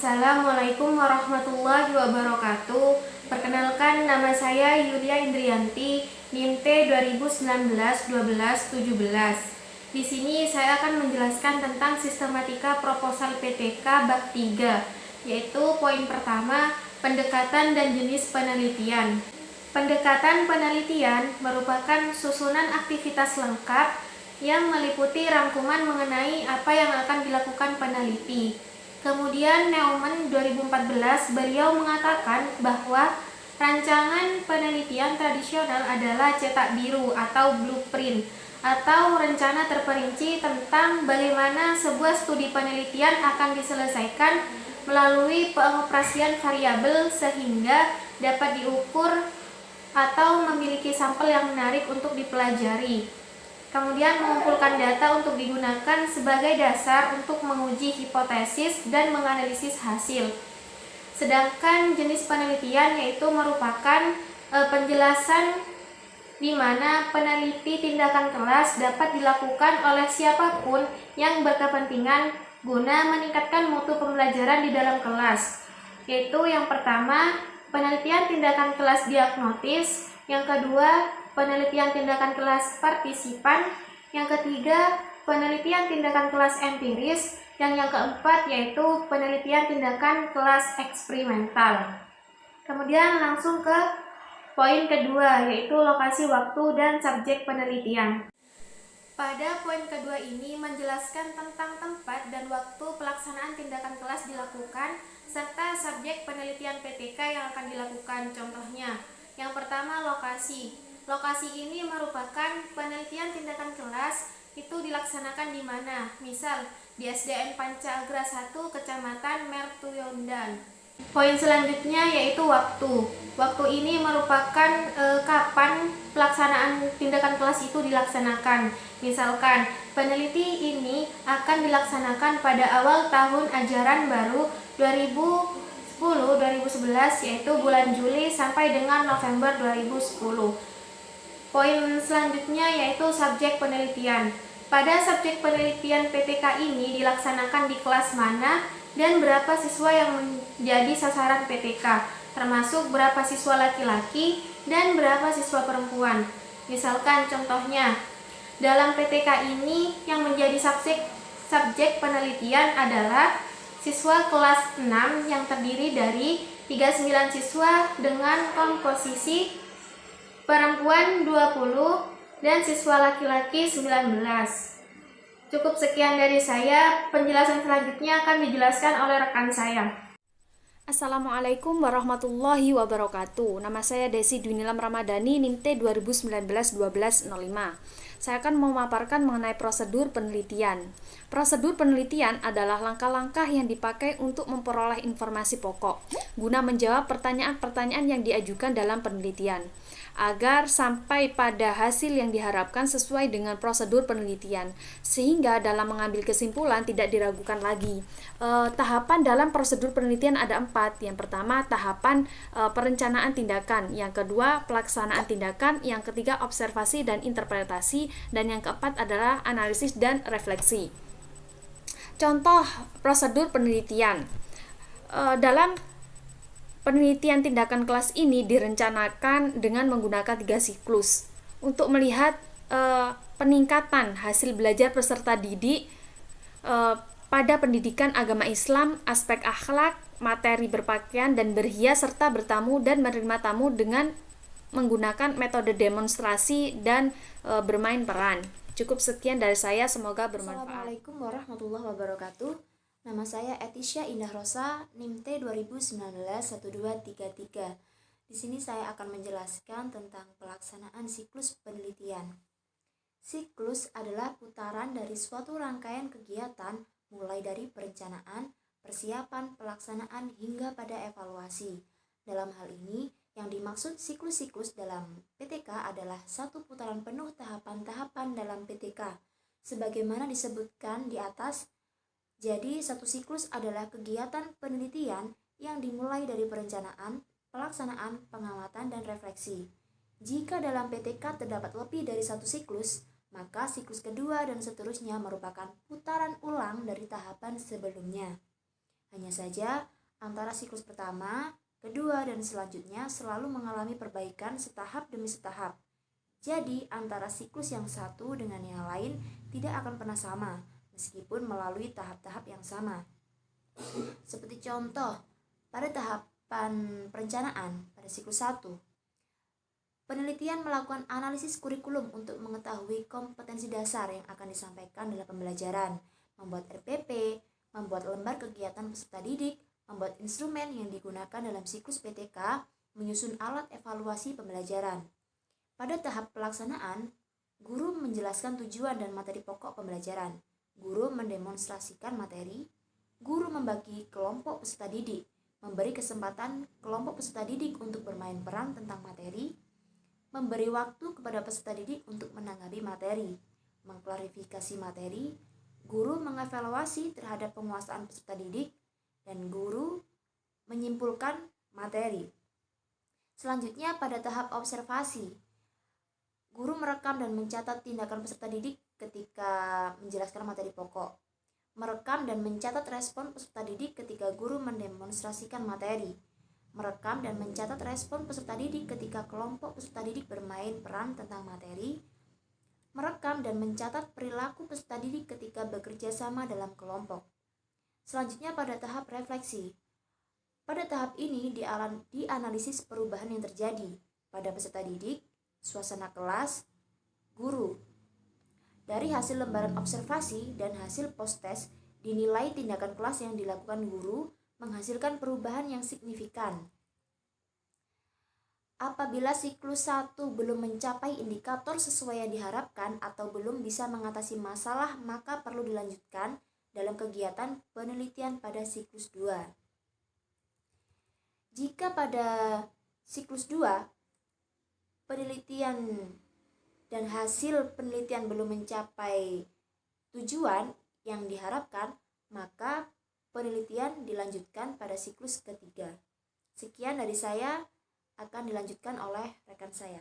Assalamualaikum warahmatullahi wabarakatuh. Perkenalkan, nama saya Yulia Indrianti, NIM T 2019-12-17. Di sini saya akan menjelaskan tentang sistematika proposal PTK bab 3, yaitu poin pertama, pendekatan dan jenis penelitian. Pendekatan penelitian merupakan susunan aktivitas lengkap yang meliputi rangkuman mengenai apa yang akan dilakukan peneliti. Kemudian Neumann 2014 beliau mengatakan bahwa rancangan penelitian tradisional adalah cetak biru atau blueprint atau rencana terperinci tentang bagaimana sebuah studi penelitian akan diselesaikan melalui pengoperasian variabel sehingga dapat diukur atau memiliki sampel yang menarik untuk dipelajari. Kemudian mengumpulkan data untuk digunakan sebagai dasar untuk menguji hipotesis dan menganalisis hasil. Sedangkan jenis penelitian yaitu merupakan penjelasan di mana peneliti tindakan kelas dapat dilakukan oleh siapapun yang berkepentingan guna meningkatkan mutu pembelajaran di dalam kelas. Yaitu yang pertama, penelitian tindakan kelas diagnotis, yang kedua, penelitian tindakan kelas partisipan, yang ketiga penelitian tindakan kelas empiris, dan yang keempat yaitu penelitian tindakan kelas eksperimental. Kemudian langsung ke poin kedua, yaitu lokasi, waktu, dan subjek penelitian. Pada poin kedua ini menjelaskan tentang tempat dan waktu pelaksanaan tindakan kelas dilakukan serta subjek penelitian PTK yang akan dilakukan. Contohnya, yang pertama lokasi. Lokasi ini merupakan penelitian tindakan kelas itu dilaksanakan di mana? Misal di SDN Panca Agra 1, Kecamatan Mertuyondan. Poin selanjutnya yaitu waktu. Waktu ini merupakan kapan pelaksanaan tindakan kelas itu dilaksanakan. Misalkan peneliti ini akan dilaksanakan pada awal tahun ajaran baru 2010-2011 yaitu bulan Juli sampai dengan November 2010. Poin selanjutnya yaitu subjek penelitian. Pada subjek penelitian PTK ini dilaksanakan di kelas mana dan berapa siswa yang menjadi sasaran PTK, termasuk berapa siswa laki-laki dan berapa siswa perempuan. Misalkan contohnya, dalam PTK ini yang menjadi subjek penelitian adalah siswa kelas 6 yang terdiri dari 39 siswa dengan komposisi perempuan 20 dan siswa laki-laki 19. Cukup sekian dari saya, penjelasan selanjutnya akan dijelaskan oleh rekan saya. Assalamualaikum warahmatullahi wabarakatuh. Nama saya Desi Dwinilam Ramadhani, NIM T 2019-12-05. Saya akan memaparkan mengenai prosedur penelitian. Prosedur penelitian adalah langkah-langkah yang dipakai untuk memperoleh informasi pokok guna menjawab pertanyaan-pertanyaan yang diajukan dalam penelitian agar sampai pada hasil yang diharapkan sesuai dengan prosedur penelitian, sehingga dalam mengambil kesimpulan tidak diragukan lagi. Tahapan dalam prosedur penelitian ada 4. Yang pertama, tahapan perencanaan tindakan, yang kedua pelaksanaan tindakan, yang ketiga observasi dan interpretasi, dan yang keempat adalah analisis dan refleksi. Contoh prosedur penelitian. Dalam penelitian tindakan kelas ini direncanakan dengan menggunakan 3 siklus untuk melihat peningkatan hasil belajar peserta didik pada pendidikan agama Islam, aspek akhlak, materi berpakaian dan berhias, serta bertamu dan menerima tamu dengan menggunakan metode demonstrasi dan bermain peran. Cukup sekian dari saya, semoga bermanfaat. Assalamualaikum warahmatullahi wabarakatuh. Nama saya Etisha Indah Rosa, NIM T 2019-1233. Di sini saya akan menjelaskan tentang pelaksanaan siklus penelitian. Siklus adalah putaran dari suatu rangkaian kegiatan mulai dari perencanaan, persiapan, pelaksanaan hingga pada evaluasi. Dalam hal ini, yang dimaksud siklus-siklus dalam PTK adalah satu putaran penuh tahapan-tahapan dalam PTK. Sebagaimana disebutkan di atas, jadi satu siklus adalah kegiatan penelitian yang dimulai dari perencanaan, pelaksanaan, pengamatan, dan refleksi. Jika dalam PTK terdapat lebih dari satu siklus, maka siklus kedua dan seterusnya merupakan putaran ulang dari tahapan sebelumnya. Hanya saja, antara siklus pertama, kedua, dan selanjutnya selalu mengalami perbaikan setahap demi setahap. Jadi, antara siklus yang satu dengan yang lain tidak akan pernah sama, meskipun melalui tahap-tahap yang sama. Seperti contoh, pada tahapan perencanaan pada siklus 1, penelitian melakukan analisis kurikulum untuk mengetahui kompetensi dasar yang akan disampaikan dalam pembelajaran, membuat RPP, membuat lembar kegiatan peserta didik, membuat instrumen yang digunakan dalam siklus PTK, menyusun alat evaluasi pembelajaran. Pada tahap pelaksanaan, guru menjelaskan tujuan dan materi pokok pembelajaran, guru mendemonstrasikan materi, guru membagi kelompok peserta didik, memberi kesempatan kelompok peserta didik untuk bermain peran tentang materi, memberi waktu kepada peserta didik untuk menanggapi materi, mengklarifikasi materi, guru mengevaluasi terhadap penguasaan peserta didik, dan guru menyimpulkan materi. Selanjutnya pada tahap observasi, guru merekam dan mencatat tindakan peserta didik ketika menjelaskan materi pokok, merekam dan mencatat respon peserta didik ketika guru mendemonstrasikan materi, merekam dan mencatat respon peserta didik ketika kelompok peserta didik bermain peran tentang materi, merekam dan mencatat perilaku peserta didik ketika bekerja sama dalam kelompok. Selanjutnya pada tahap refleksi. Pada tahap ini dianalisis perubahan yang terjadi pada peserta didik, suasana kelas, guru. Dari hasil lembaran observasi dan hasil post-test, dinilai tindakan kelas yang dilakukan guru menghasilkan perubahan yang signifikan. Apabila siklus 1 belum mencapai indikator sesuai yang diharapkan atau belum bisa mengatasi masalah, maka perlu dilanjutkan dalam kegiatan penelitian pada siklus 2. Jika pada siklus 2, penelitian dan hasil penelitian belum mencapai tujuan yang diharapkan, maka penelitian dilanjutkan pada siklus ketiga. Sekian dari saya, akan dilanjutkan oleh rekan saya.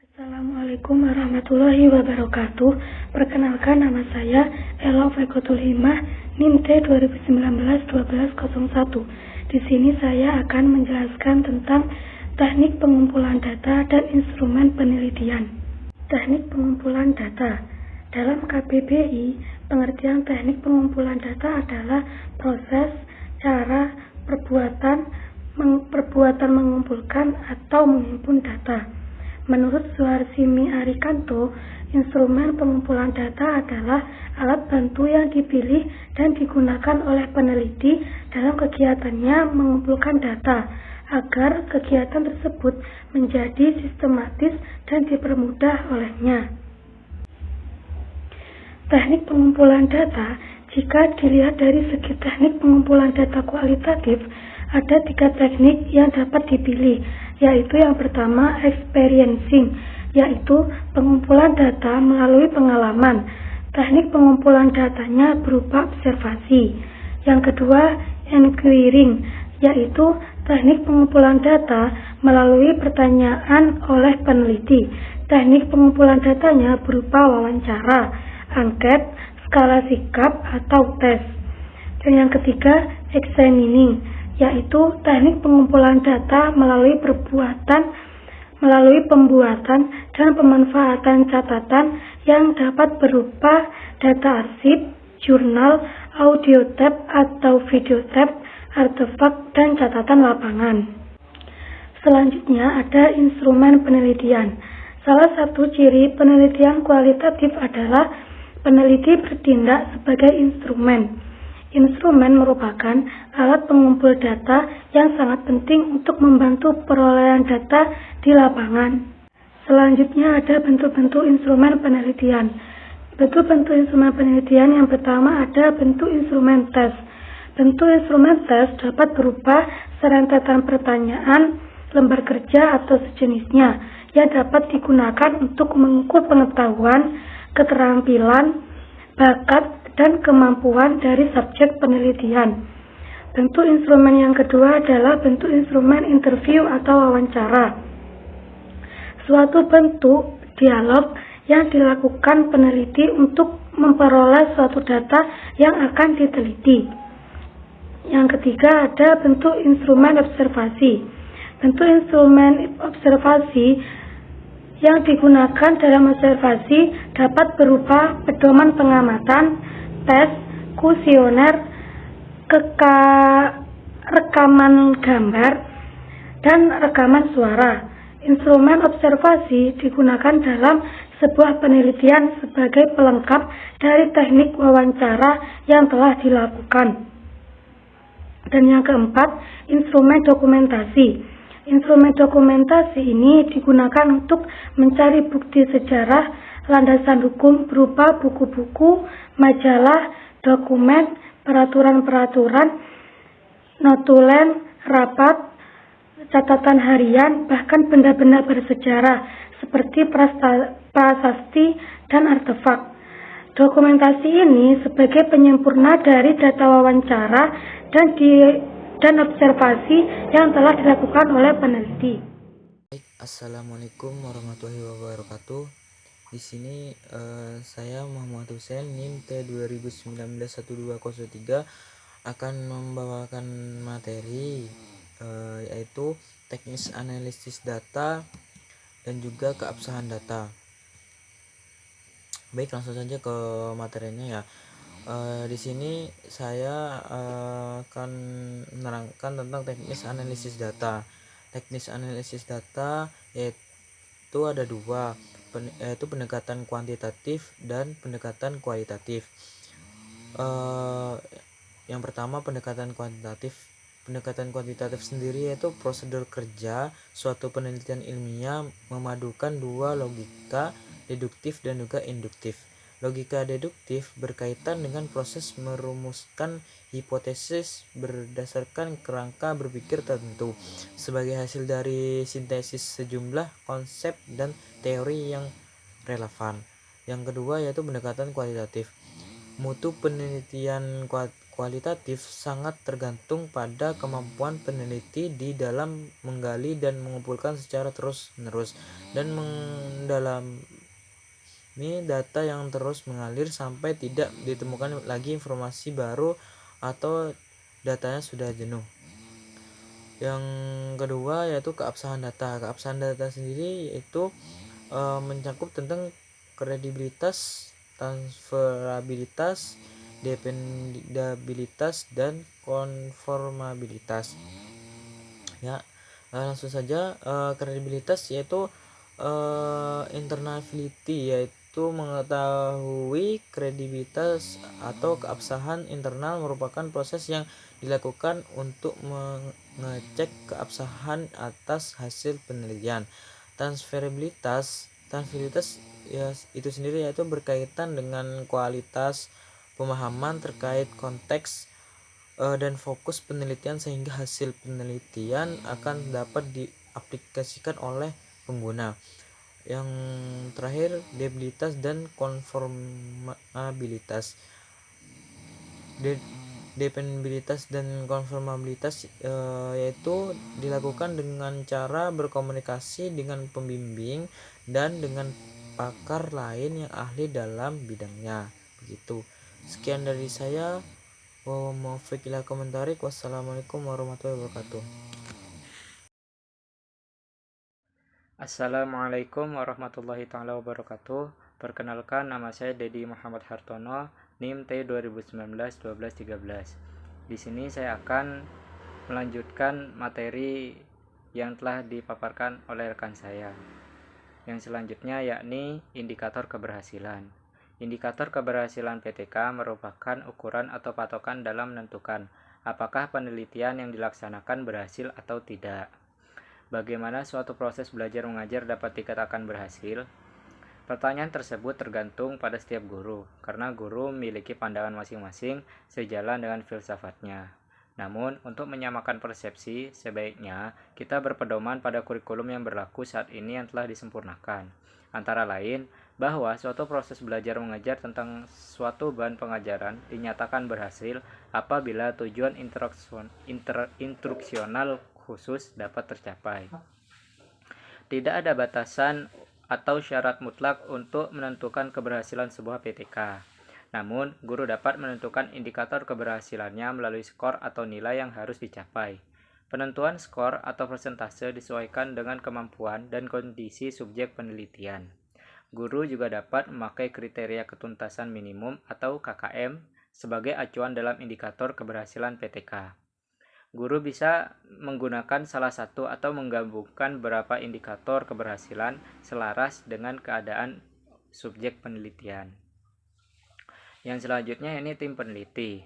Assalamualaikum warahmatullahi wabarakatuh. Perkenalkan, nama saya Ella Faikotul Himah, NIM T 2019-1201. Di sini saya akan menjelaskan tentang teknik pengumpulan data dan instrumen penelitian. Teknik pengumpulan data. Dalam KBBI, pengertian teknik pengumpulan data adalah proses, cara, perbuatan mengumpulkan atau menghimpun data. Menurut Suharsimi Arikanto, instrumen pengumpulan data adalah alat bantu yang dipilih dan digunakan oleh peneliti dalam kegiatannya mengumpulkan data, agar kegiatan tersebut menjadi sistematis dan dipermudah olehnya. Teknik pengumpulan data, jika dilihat dari segi teknik pengumpulan data kualitatif, ada 3 teknik yang dapat dipilih, yaitu yang pertama experiencing, yaitu pengumpulan data melalui pengalaman. Teknik pengumpulan datanya berupa observasi. Yang kedua inquiring, yaitu teknik pengumpulan data melalui pertanyaan oleh peneliti. Teknik pengumpulan datanya berupa wawancara, angket, skala sikap, atau tes. Dan yang ketiga examining, yaitu teknik pengumpulan data melalui pembuatan dan pemanfaatan catatan yang dapat berupa data arsip, jurnal, audio tape atau video tape, artefak, dan catatan lapangan. Selanjutnya ada instrumen penelitian. Salah satu ciri penelitian kualitatif adalah peneliti bertindak sebagai instrumen. Instrumen merupakan alat pengumpul data yang sangat penting untuk membantu perolehan data di lapangan. Selanjutnya ada bentuk-bentuk instrumen penelitian. Bentuk-bentuk instrumen penelitian yang pertama ada bentuk instrumen tes. Bentuk instrumen tes dapat berupa serentetan pertanyaan, lembar kerja atau sejenisnya yang dapat digunakan untuk mengukur pengetahuan, keterampilan, bakat, dan kemampuan dari subjek penelitian. Bentuk instrumen yang kedua adalah bentuk instrumen interview atau wawancara. Suatu bentuk dialog yang dilakukan peneliti untuk memperoleh suatu data yang akan diteliti. Yang ketiga ada bentuk instrumen observasi. Bentuk instrumen observasi yang digunakan dalam observasi dapat berupa pedoman pengamatan, tes, kuesioner, rekaman gambar, dan rekaman suara. Instrumen observasi digunakan dalam sebuah penelitian sebagai pelengkap dari teknik wawancara yang telah dilakukan. Dan yang keempat, instrumen dokumentasi. Instrumen dokumentasi ini digunakan untuk mencari bukti sejarah, landasan hukum berupa buku-buku, majalah, dokumen, peraturan-peraturan, notulen, rapat, catatan harian, bahkan benda-benda bersejarah seperti prasasti dan artefak. Dokumentasi ini sebagai penyempurna dari data wawancara dan observasi yang telah dilakukan oleh peneliti. Assalamualaikum warahmatullahi wabarakatuh. Di sini saya Muhammad Hussein NIM T2019-1203 akan membawakan materi yaitu teknis analisis data dan juga keabsahan data. Baik, langsung saja ke materinya ya. Di sini saya akan menerangkan tentang teknis analisis data. Teknis analisis data yaitu ada dua, yaitu pendekatan kuantitatif dan pendekatan kualitatif. Yang pertama, pendekatan kuantitatif. Pendekatan kuantitatif sendiri yaitu prosedur kerja suatu penelitian ilmiah memadukan dua logika, deduktif dan juga induktif. Logika deduktif berkaitan dengan proses merumuskan hipotesis berdasarkan kerangka berpikir tertentu sebagai hasil dari sintesis sejumlah konsep dan teori yang relevan. Yang kedua yaitu pendekatan kualitatif. Mutu penelitian kualitatif sangat tergantung pada kemampuan peneliti di dalam menggali dan mengumpulkan secara terus-menerus dan mendalami data yang terus mengalir sampai tidak ditemukan lagi informasi baru atau datanya sudah jenuh. Yang kedua yaitu keabsahan data. Keabsahan data sendiri yaitu mencakup tentang kredibilitas, transferabilitas, dependabilitas dan konformabilitas. Ya, langsung saja. Kredibilitas yaitu internality, yaitu mengetahui kredibilitas atau keabsahan internal merupakan proses yang dilakukan untuk mengecek keabsahan atas hasil penelitian. Transferabilitas ya, itu sendiri yaitu berkaitan dengan kualitas pemahaman terkait konteks dan fokus penelitian sehingga hasil penelitian akan dapat diaplikasikan oleh pengguna. Yang terakhir, dependabilitas dan konformabilitas. Dependabilitas dan konformabilitas yaitu dilakukan dengan cara berkomunikasi dengan pembimbing dan dengan pakar lain yang ahli dalam bidangnya. Begitu. Sekian dari saya. Wassalamualaikum warahmatullahi wabarakatuh. Assalamualaikum warahmatullahi taala wabarakatuh. Perkenalkan, nama saya Dedi Muhammad Hartono, NIM T2019-1213. Di sini saya akan melanjutkan materi yang telah dipaparkan oleh rekan saya. Yang selanjutnya yakni indikator keberhasilan. Indikator keberhasilan PTK merupakan ukuran atau patokan dalam menentukan apakah penelitian yang dilaksanakan berhasil atau tidak. Bagaimana suatu proses belajar mengajar dapat dikatakan berhasil? Pertanyaan tersebut tergantung pada setiap guru, karena guru memiliki pandangan masing-masing sejalan dengan filsafatnya. Namun, untuk menyamakan persepsi, sebaiknya kita berpedoman pada kurikulum yang berlaku saat ini yang telah disempurnakan. Antara lain, bahwa suatu proses belajar mengajar tentang suatu bahan pengajaran dinyatakan berhasil apabila tujuan instruksional khusus dapat tercapai. Tidak ada batasan atau syarat mutlak untuk menentukan keberhasilan sebuah PTK. Namun, guru dapat menentukan indikator keberhasilannya melalui skor atau nilai yang harus dicapai. Penentuan skor atau persentase disesuaikan dengan kemampuan dan kondisi subjek penelitian. Guru juga dapat memakai kriteria ketuntasan minimum atau KKM sebagai acuan dalam indikator keberhasilan PTK. Guru bisa menggunakan salah satu atau menggabungkan beberapa indikator keberhasilan selaras dengan keadaan subjek penelitian. Yang selanjutnya ini tim peneliti.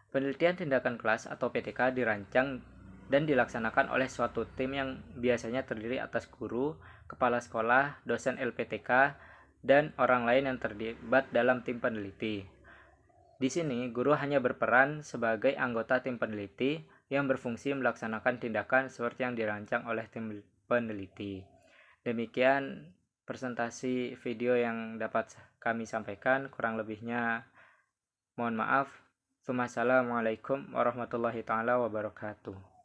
Penelitian tindakan kelas atau PTK dirancang dan dilaksanakan oleh suatu tim yang biasanya terdiri atas guru, kepala sekolah, dosen LPTK, dan orang lain yang terlibat dalam tim peneliti. Di sini, guru hanya berperan sebagai anggota tim peneliti yang berfungsi melaksanakan tindakan seperti yang dirancang oleh tim peneliti. Demikian presentasi video yang dapat kami sampaikan, kurang lebihnya mohon maaf. Wassalamualaikum warahmatullahi taala wabarakatuh.